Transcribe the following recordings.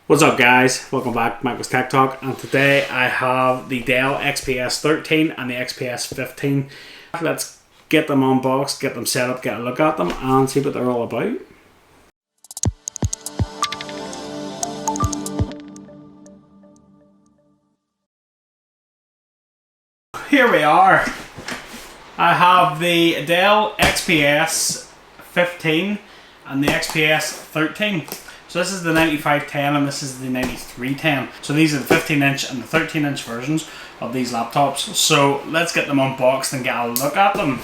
What's up guys, welcome back to MacBook Tech Talk, and today I have the Dell XPS 13 and the XPS 15. Let's get them unboxed, get them set up, get a look at them and see what they're all about. Here we are. I have the Dell XPS 15 and the XPS 13. So this is the 9510 and this is the 9310. So these are the 15 inch and the 13 inch versions of these laptops. So let's get them unboxed and get a look at them.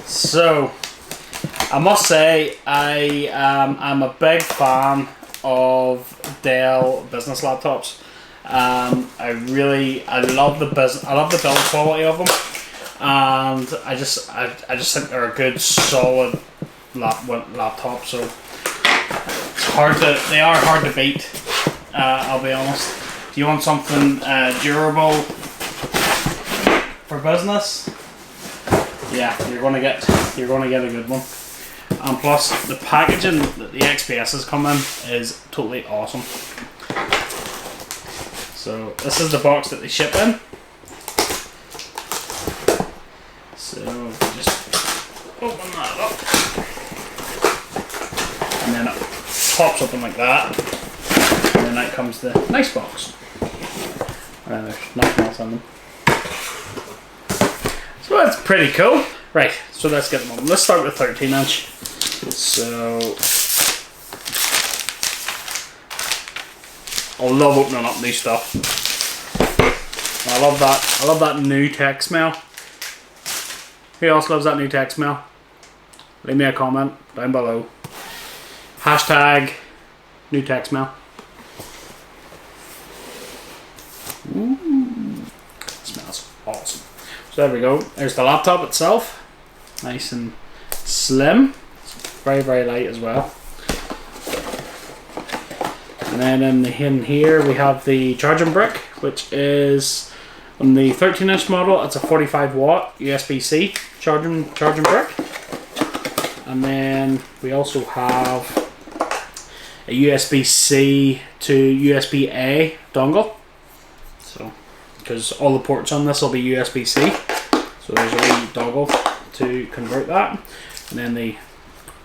So I must say I'm a big fan of Dell business laptops. I love the build quality of them, and I just think they're a good solid laptop. So they are hard to beat. I'll be honest. If you want something durable for business, yeah, you're gonna get a good one. And plus, the packaging that the XPSs come in is totally awesome. So this is the box that they ship in. So just open that up, and then it pops open like that, and then out comes the nice box. And there's nothing else on them. So that's pretty cool. Right, so let's get them on. Let's start with 13 inch. So I love opening up new stuff. I love that new tech smell. Who else loves that new tech smell? Leave me a comment down below. Hashtag new tech smell. Ooh, it smells awesome. So there we go. There's the laptop itself. Nice and slim. It's very, very light as well. And then in here we have the charging brick, which is on the 13 inch model. It's a 45 watt USB-C charging brick. And then we also have a USB-C to USB-A dongle. So, because all the ports on this will be USB-C, so there's a wee dongle to convert that. And then the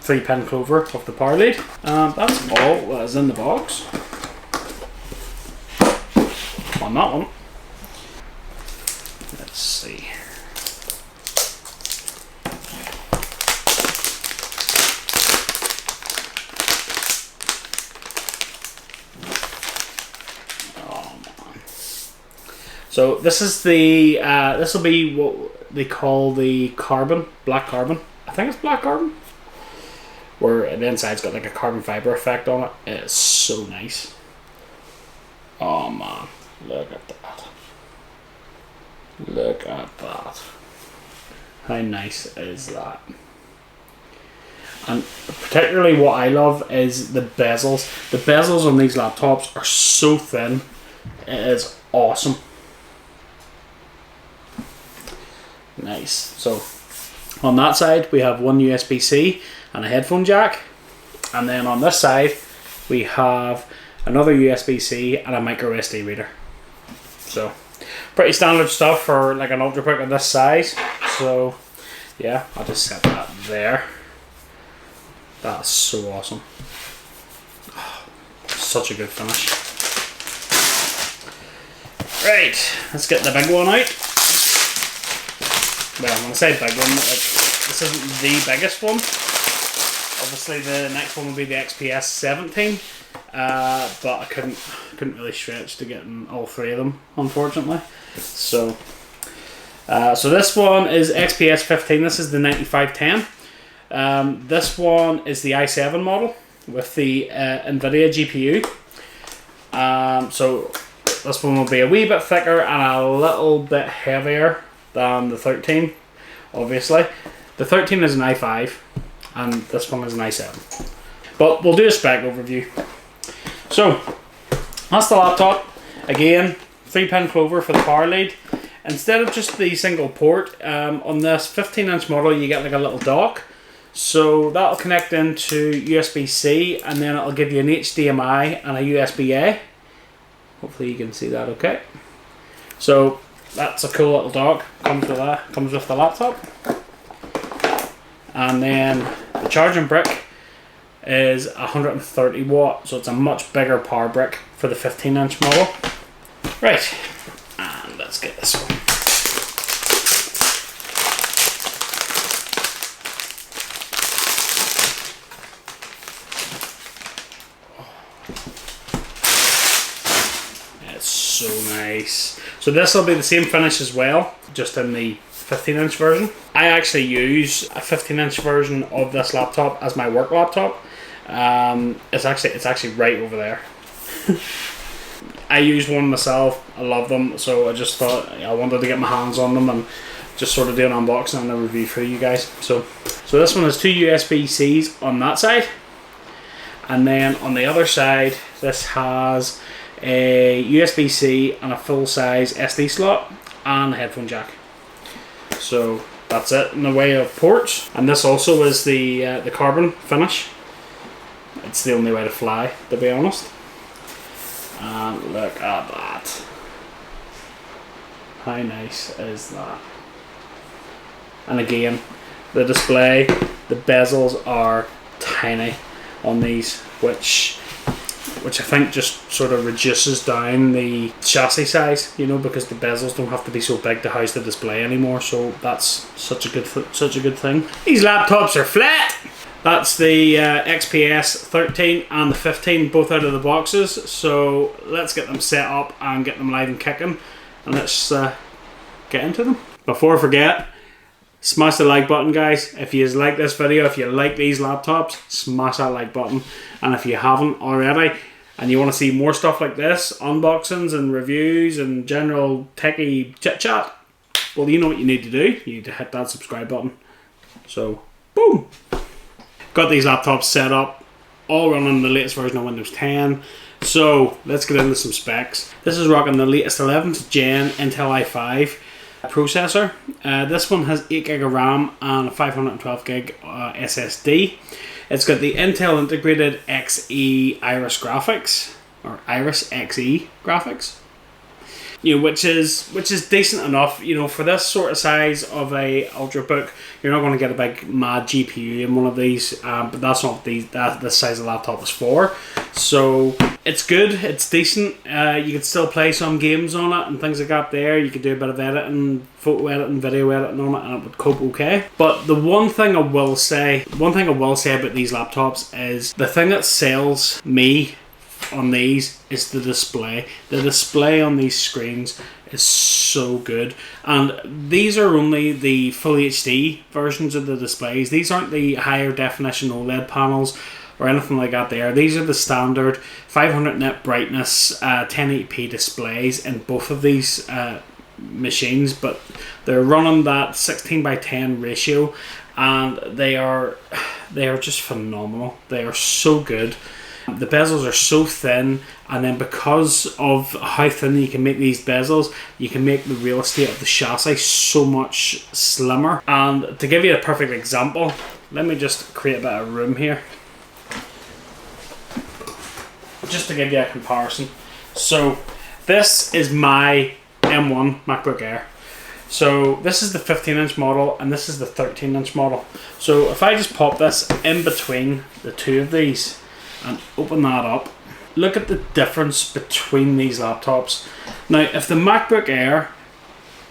3-pin clover of the power lead. That's all that is in the box on that one. Let's see. Oh man. So this is the this will be what they call the black carbon. I think it's black carbon. Where the inside's got like a carbon fiber effect on it. It's so nice. Oh man, look at that. Look at that. How nice is that? And particularly what I love is the bezels. The bezels on these laptops are so thin. It is awesome. Nice. So on that side we have one USB-C and a headphone jack, and then on this side we have another USB-C and a micro SD reader. So pretty standard stuff for like an ultrabook of this size. So yeah, I'll just set that there. That's so awesome. Oh, such a good finish. Right, let's get the big one out. Well, when I say big one, like, this isn't the biggest one. Obviously the next one will be the XPS 17, but I couldn't really stretch to getting all three of them, unfortunately. So so this one is XPS 15. This is the 9510. This one is the i7 model with the NVIDIA GPU. So this one will be a wee bit thicker and a little bit heavier than the 13, obviously. The 13 is an i5 and this one is an i7. But we'll do a spec overview. So that's the laptop. Again, 3-pin clover for the power lead. Instead of just the single port, on this 15 inch model you get like a little dock. So that'll connect into USB-C, and then it'll give you an HDMI and a USB-A. Hopefully you can see that okay. So that's a cool little dock. Comes with the laptop. And then the charging brick is 130 watt, so it's a much bigger power brick for the 15-inch model. Right, and let's get this one. It's so nice. So this will be the same finish as well, just in the 15-inch version. I actually use a 15-inch version of this laptop as my work laptop. It's actually right over there. I use one myself. I love them, so I just thought I wanted to get my hands on them and just sort of do an unboxing and a review for you guys. So this one has two USB-Cs on that side, and then on the other side, this has a USB-C and a full-size SD slot and a headphone jack. So that's it in the way of ports. And this also is the carbon finish. It's the only way to fly, to be honest. And look at that. How nice is that? And again, the display, the bezels are tiny on these, which I think just sort of reduces down the chassis size, you know, because the bezels don't have to be so big to house the display anymore. So that's such a good thing. These laptops are flat. That's the XPS 13 and the 15, both out of the boxes. So let's get them set up and get them live and kicking, and let's get into them. Before I forget, smash the like button, guys. If you like this video, if you like these laptops, smash that like button. And if you haven't already, and you want to see more stuff like this, unboxings and reviews and general techie chit chat, well, you know what you need to do. You need to hit that subscribe button. So, boom! Got these laptops set up, all running the latest version of Windows 10. So let's get into some specs. This is rocking the latest 11th gen Intel i5 processor. This one has 8GB of RAM and a 512GB SSD. It's got the Intel integrated Xe Iris graphics, or Iris Xe graphics. You know, which is decent enough. You know, for this sort of size of a ultrabook, you're not going to get a big mad GPU in one of these, but that's not the size of the laptop is for. So it's good, it's decent. You could still play some games on it and things like that. There, you could do a bit of editing, photo editing, video editing on it, and it would cope okay. But the one thing I will say about these laptops is the thing that sells me on these is the display. The display on these screens is so good, and these are only the full HD versions of the displays. These aren't the higher definition OLED panels or anything like that there. These are the standard 500 nit brightness 1080p displays in both of these machines, but they're running that 16:10 ratio, and they are just phenomenal. They are so good. The bezels are so thin, and then because of how thin you can make these bezels, you can make the real estate of the chassis so much slimmer. And to give you a perfect example, let me just create a bit of room here, just to give you a comparison. So this is my M1 MacBook Air. So this is the 15-inch model, and this is the 13-inch model. So if I just pop this in between the two of these and open that up, look at the difference between these laptops. Now, if the MacBook Air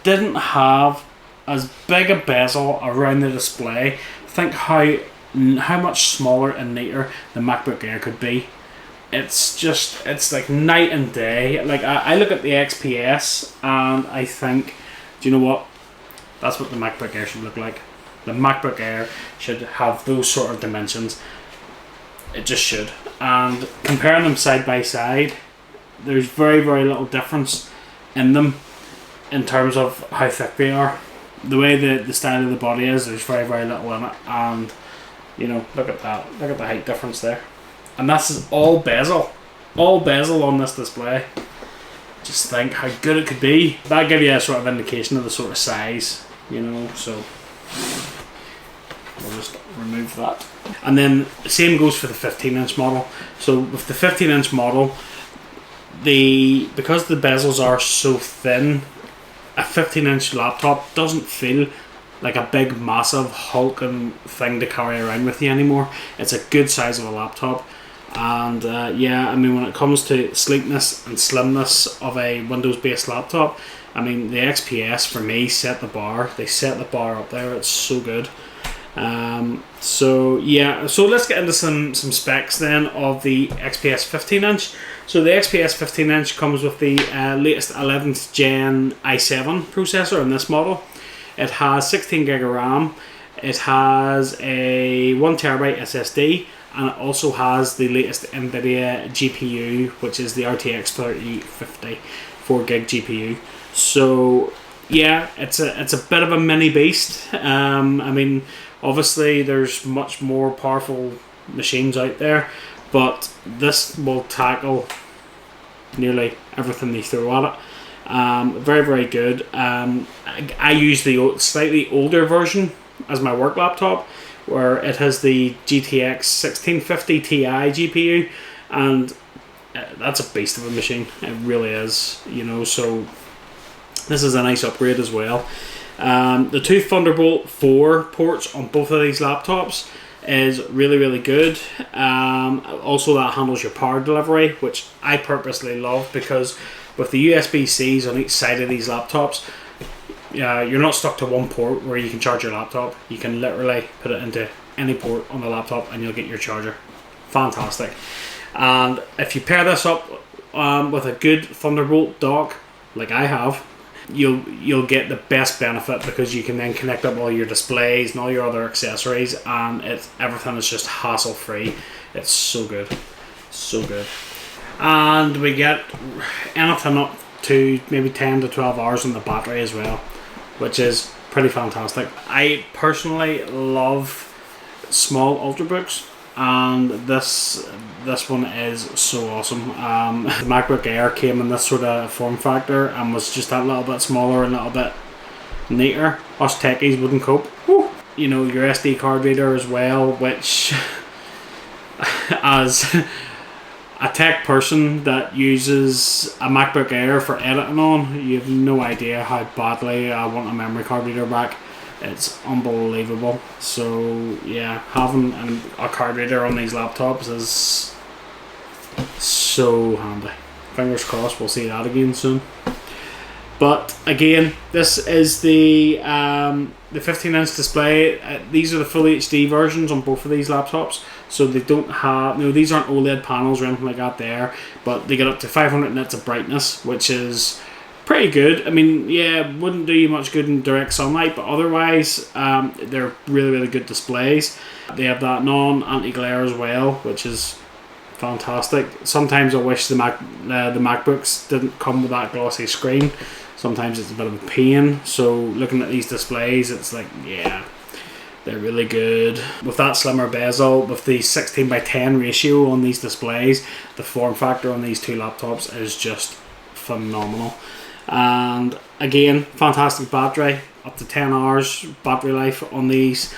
didn't have as big a bezel around the display, think how much smaller and neater the MacBook Air could be. It's like night and day. Like I look at the XPS and I think, do you know what? That's what the MacBook Air should look like. The MacBook Air should have those sort of dimensions. It just should. And comparing them side by side, there's very, very little difference in them in terms of how thick they are. The way the style of the body is, there's very, very little in it. And, you know, look at that. Look at the height difference there. And this is all bezel. All bezel on this display. Just think how good it could be. That'll give you a sort of indication of the sort of size, you know, so. we'll just remove that. And then the same goes for the 15-inch model. So with the 15-inch model, because the bezels are so thin, a 15-inch laptop doesn't feel like a big, massive, hulking thing to carry around with you anymore. It's a good size of a laptop. And yeah, I mean, when it comes to sleekness and slimness of a Windows-based laptop, I mean, the XPS for me set the bar. They set the bar up there. It's so good. So yeah, so let's get into some specs then of the XPS 15-inch. So the XPS 15-inch comes with the latest 11th gen i7 processor in this model. It has 16 gig of RAM. It has a 1TB SSD. And it also has the latest NVIDIA GPU, which is the RTX 3050 4GB GPU. So yeah, it's a bit of a mini beast. I mean, obviously there's much more powerful machines out there, but this will tackle nearly everything they throw at it. Very, very good. I use the slightly older version as my work laptop, where it has the GTX 1650 Ti GPU, and that's a beast of a machine. It really is, you know. So this is a nice upgrade as well. The two Thunderbolt 4 ports on both of these laptops is really, really good. Also, that handles your power delivery, which I purposely love, because with the USB-Cs on each side of these laptops, you're not stuck to one port where you can charge your laptop. You can literally put it into any port on the laptop and you'll get your charger. Fantastic. And if you pair this up with a good Thunderbolt dock, like I have, you'll get the best benefit, because you can then connect up all your displays and all your other accessories, and everything is just hassle free. It's so good, so good. And we get anything up to maybe 10 to 12 hours on the battery as well, which is pretty fantastic. I personally love small ultrabooks, and this one is so awesome. The MacBook Air came in this sort of form factor and was just that little bit smaller and a little bit neater. Us techies wouldn't cope. Woo. You know, your SD card reader as well, which as a tech person that uses a MacBook Air for editing on, you have no idea how badly I want a memory card reader back. It's unbelievable. So yeah, having a card reader on these laptops is so handy. Fingers crossed we'll see that again soon. But again, this is the 15-inch display. These are the full HD versions on both of these laptops. So they don't have, these aren't OLED panels or anything like that there, but they get up to 500 nits of brightness, which is pretty good. I mean, yeah, wouldn't do you much good in direct sunlight, but otherwise, they're really, really good displays. They have that non-anti-glare as well, which is fantastic. Sometimes I wish the MacBooks didn't come with that glossy screen. Sometimes it's a bit of a pain. So looking at these displays, it's like, yeah, they're really good. With that slimmer bezel, with the 16:10 ratio on these displays, the form factor on these two laptops is just phenomenal. And again, fantastic battery, up to 10 hours battery life on these.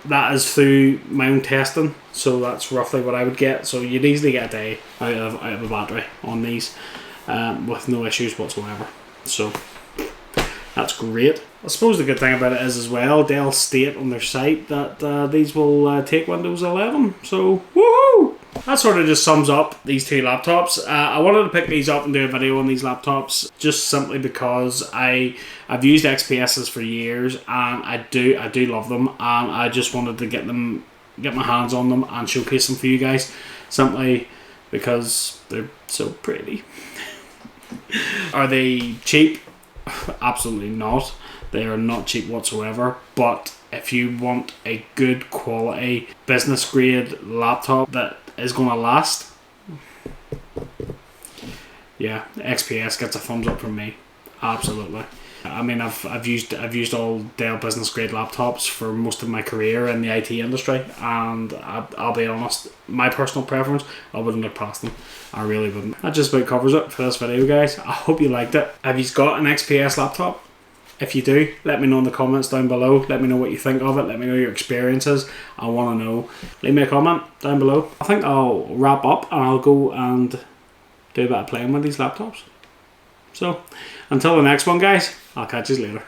That is through my own testing, so that's roughly what I would get. So you'd easily get a day out of a battery on these with no issues whatsoever. So that's great. I suppose the good thing about it is as well, Dell state on their site that these will take Windows 11. So woohoo! That sort of just sums up these two laptops. I wanted to pick these up and do a video on these laptops just simply because I've used XPSs for years, and I do love them, and I just wanted to get my hands on them and showcase them for you guys, simply because they're so pretty. Are they cheap? Absolutely not. They are not cheap whatsoever, but if you want a good quality business grade laptop that is going to last, yeah, XPS gets a thumbs up from me. Absolutely. I mean, I've used all Dell business grade laptops for most of my career in the IT industry, and I'll be honest, my personal preference, I wouldn't look past them. I really wouldn't. That just about covers it for this video, guys. I hope you liked it. Have you got an XPS laptop? If you do, let me know in the comments down below. Let me know what you think of it. Let me know your experiences. I want to know. Leave me a comment down below. I think I'll wrap up and I'll go and do a bit of playing with these laptops. So, until the next one, guys, I'll catch you later.